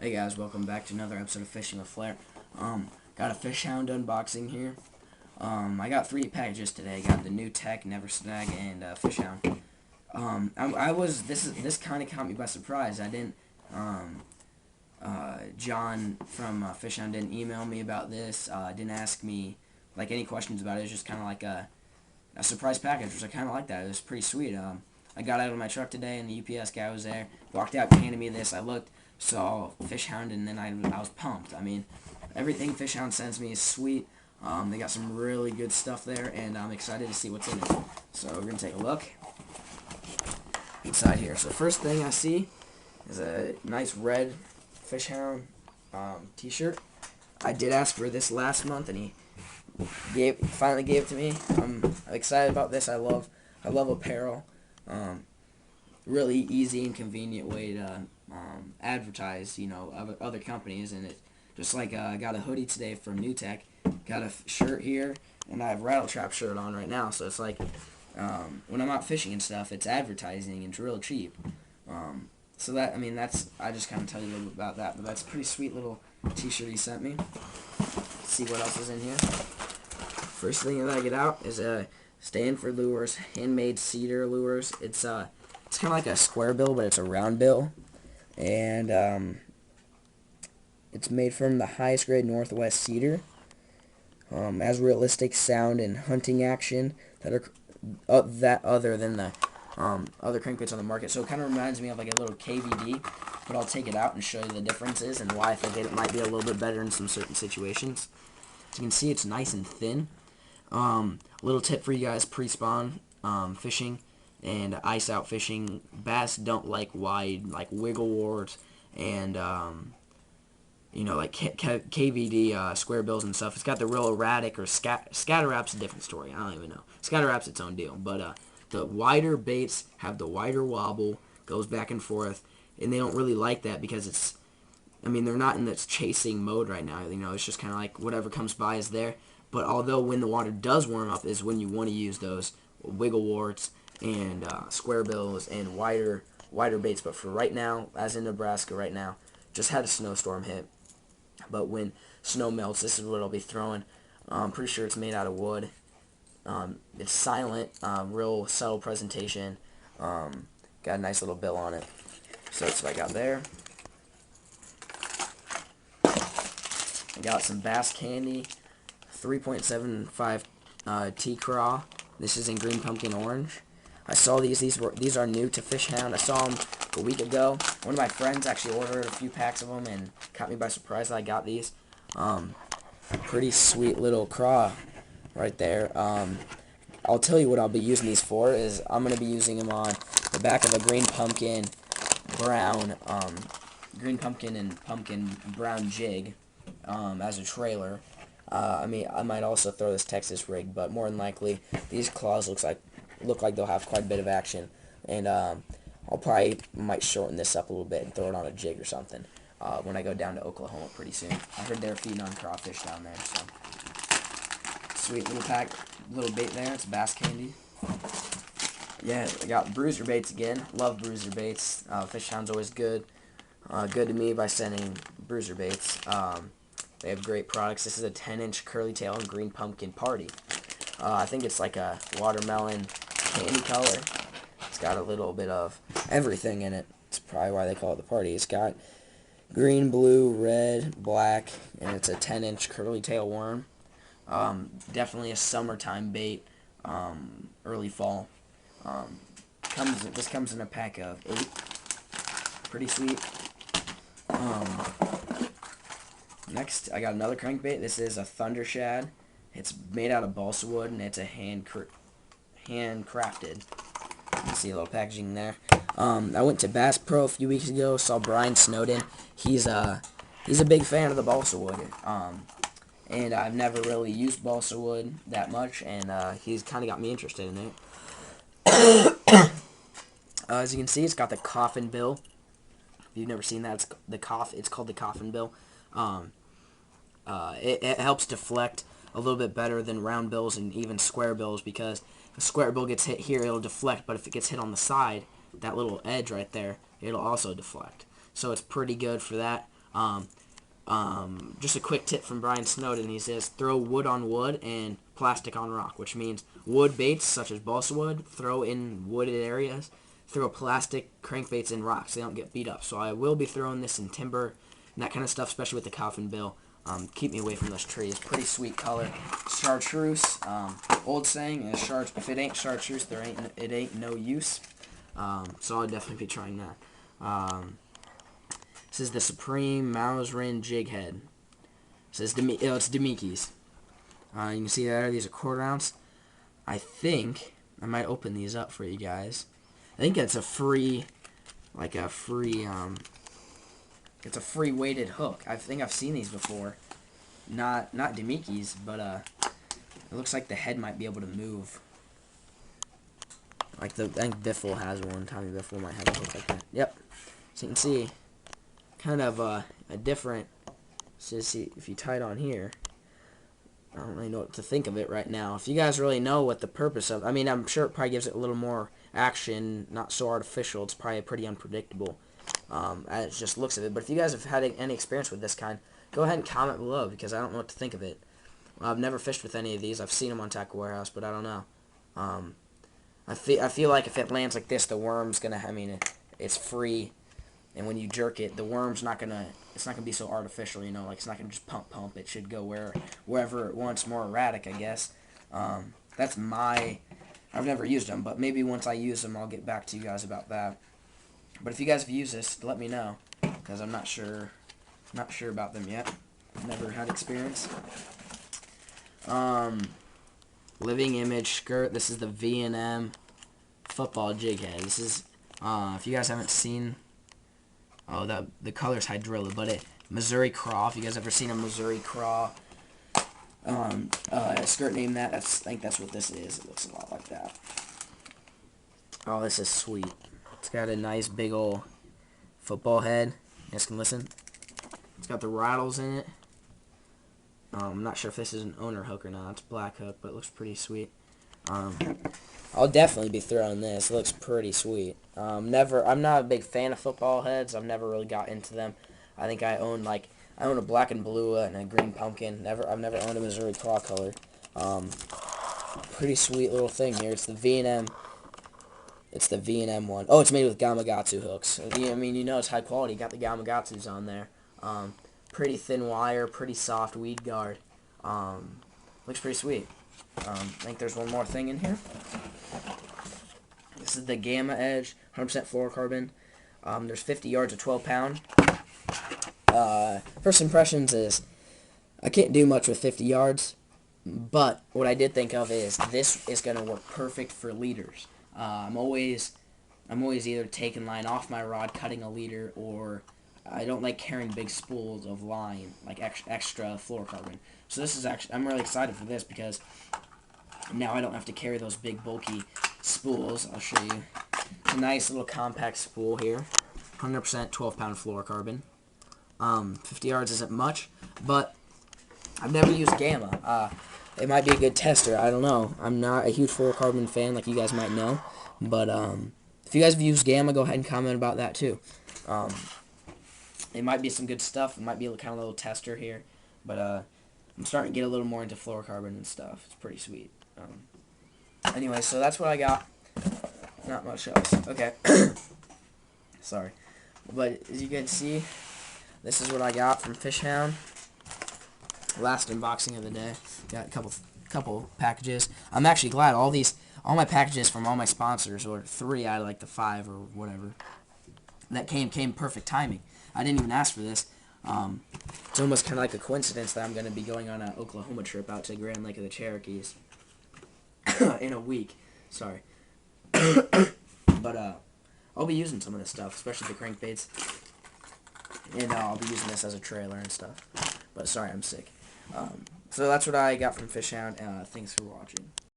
Hey guys, welcome back to another episode of Fishing with Flair. Got a Fishhound unboxing here. I got 3 packages today. Got the new Tech, Never Snag, and Fishhound. This kind of caught me by surprise. I didn't. John from Fishhound didn't email me about this. Didn't ask me like any questions about it. It was just kind of like a surprise package, which I kind of like that. It was pretty sweet. I got out of my truck today, and the UPS guy was there. Walked out, handed me this. I looked, saw Fishhound, and then I was pumped. I mean, everything Fishhound sends me is sweet. They got some really good stuff there, and I'm excited to see what's in it. So we're gonna take a look inside here. So first thing I see is a nice red Fishhound T-shirt. I did ask for this last month, and he finally gave it to me. I'm excited about this. I love apparel. Really easy and convenient way to advertise, other companies. And it just like I got a hoodie today from New Tech, got a shirt here, and I have Rattle Trap shirt on right now. So it's like when I'm out fishing and stuff, it's advertising and it's real cheap. I just kind of tell you a little bit about that. But that's a pretty sweet little T-shirt he sent me. Let's see what else is in here. First thing that I get out is a Stanford Lures handmade cedar lures. It's kind of like a square bill, but it's a round bill, and it's made from the highest grade Northwest cedar. Has realistic sound and hunting action that are other than the other crankbaits on the market. So it kind of reminds me of like a little KVD, but I'll take it out and show you the differences and why I think it might be a little bit better in some certain situations. As you can see, it's nice and thin. Little tip for you guys pre-spawn fishing and ice out fishing. Bass don't like wide, like wiggle warts and like KVD square bills and stuff. It's got the real erratic, or scatter wrap's a different story. I don't even know. Scatter wrap's its own deal. But the wider baits have the wider wobble, goes back and forth, and they don't really like that because they're not in this chasing mode right now. It's just kind of like whatever comes by is there. But although when the water does warm up is when you want to use those wiggle warts and square bills and wider baits. But for right now, as in Nebraska right now, just had a snowstorm hit. But when snow melts, this is what I'll be throwing. I'm pretty sure it's made out of wood. It's silent, real subtle presentation. Got a nice little bill on it. So that's what I got there. I got some Bass Candy 3.75 T-Craw. This is in green pumpkin orange. I saw these. These are new to Fishhound. I saw them a week ago. One of my friends actually ordered a few packs of them and caught me by surprise that I got these. Pretty sweet little craw right there. I'll tell you what I'll be using these for is I'm going to be using them on the back of a green pumpkin and pumpkin brown jig as a trailer. I might also throw this Texas rig, but more than likely these claws look like they'll have quite a bit of action, and I might shorten this up a little bit and throw it on a jig or something when I go down to Oklahoma pretty soon. I heard they're feeding on crawfish down there, so sweet little bait there. It's Bass Candy. Yeah, I got bruiser baits again. Love bruiser baits. Fishhound's always good to me by sending bruiser baits. They have great products. This is a 10-inch curly tail and green pumpkin party. I think it's like a watermelon candy color. It's got a little bit of everything in it. It's probably why they call it the party. It's got green, blue, red, black, and it's a 10-inch curly tail worm. Definitely a summertime bait, early fall. This comes in a pack of 8. Pretty sweet. Next, I got another crankbait. This is a Thunder Shad. It's made out of balsa wood, and it's a handcrafted. You can see a little packaging there. I went to Bass Pro a few weeks ago. Saw Brian Snowden. He's a big fan of the balsa wood. And I've never really used balsa wood that much, and he's kind of got me interested in it. As you can see, it's got the coffin bill. If you've never seen that, it's called the coffin bill. It helps deflect a little bit better than round bills and even square bills, because if a square bill gets hit here, it'll deflect, but if it gets hit on the side, that little edge right there, it'll also deflect. So it's pretty good for that. Just a quick tip from Brian Snowden. He says throw wood on wood and plastic on rock, which means wood baits such as balsa wood, throw in wooded areas, throw plastic crankbaits in rocks. They don't get beat up. So I will be throwing this in timber and that kind of stuff, especially with the coffin bill. Keep me away from those trees. Pretty sweet color. Chartreuse. Old saying is if it ain't chartreuse, it ain't no use. So I'll definitely be trying that. This is the Supreme Mausrin Jig Head. It says it's Demiki's. You can see there, these are 1/4 ounce. I think I might open these up for you guys. I think it's a free, it's a free weighted hook. I think I've seen these before. Not Demiki's, but it looks like the head might be able to move. I think Biffle has one. Tommy Biffle might have a hook like that. Yep. So you can see, kind of a different. So see if you tie it on here. I don't really know what to think of it right now. If you guys really know what the purpose of, I mean, I'm sure it probably gives it a little more action, not so artificial. It's probably pretty unpredictable. As it just looks of it. But if you guys have had any experience with this kind, go ahead and comment below because I don't know what to think of it. I've never fished with any of these. I've seen them on Tackle Warehouse, but I don't know. I feel like if it lands like this, the worm's gonna. I mean, it's free, and when you jerk it, the worm's not gonna. It's not gonna be so artificial, you know. Like it's not gonna just pump. It should go wherever it wants, more erratic, I guess. That's my. I've never used them, but maybe once I use them, I'll get back to you guys about that. But if you guys have used this, let me know, because I'm not sure about them yet. Never had experience. Living Image skirt. This is the V&M Football Jig Head. This is, if you guys haven't seen, the color's Hydrilla, but Missouri Craw. If you guys ever seen a Missouri Craw skirt named that, I think that's what this is. It looks a lot like that. Oh, this is sweet. It's got a nice big old football head. You guys can listen. It's got the rattles in it. I'm not sure if this is an owner hook or not. It's black hook, but it looks pretty sweet. I'll definitely be throwing this. It looks pretty sweet. I'm not a big fan of football heads. I've never really got into them. I think I own a black and blue and a green pumpkin. I've never owned a Missouri Claw color. Pretty sweet little thing here. It's the V&M. It's the V&M one. Oh, it's made with Gamakatsu hooks. I mean, you know it's high quality. You got the Gamakatsus on there. Pretty thin wire, pretty soft weed guard. Looks pretty sweet. I think there's one more thing in here. This is the Gamma Edge, 100% fluorocarbon. There's 50 yards of 12 pound. First impressions is I can't do much with 50 yards, but what I did think of is this is going to work perfect for leaders. I'm always either taking line off my rod, cutting a leader, or I don't like carrying big spools of line, like extra fluorocarbon. So this is actually, I'm really excited for this because now I don't have to carry those big bulky spools. I'll show you. It's a nice little compact spool here, 100% 12 pound fluorocarbon. 50 yards isn't much, but I've never used Gamma. It might be a good tester. I don't know. I'm not a huge fluorocarbon fan, like you guys might know. But if you guys have used Gamma, go ahead and comment about that too. It might be some good stuff. It might be kind of a little tester here. But I'm starting to get a little more into fluorocarbon and stuff. It's pretty sweet. Anyway, so that's what I got. Not much else. Okay. Sorry. But as you can see, this is what I got from Fishhound. Last unboxing of the day. Got a couple packages. I'm actually glad all my packages from all my sponsors, or 3 out of like the 5 or whatever, that came perfect timing. I didn't even ask for this. It's almost kind of like a coincidence that I'm going to be going on an Oklahoma trip out to Grand Lake of the Cherokees in a week. Sorry. But I'll be using some of this stuff, especially the crankbaits. And I'll be using this as a trailer and stuff. But sorry, I'm sick. So that's what I got from Fishhound. Thanks for watching.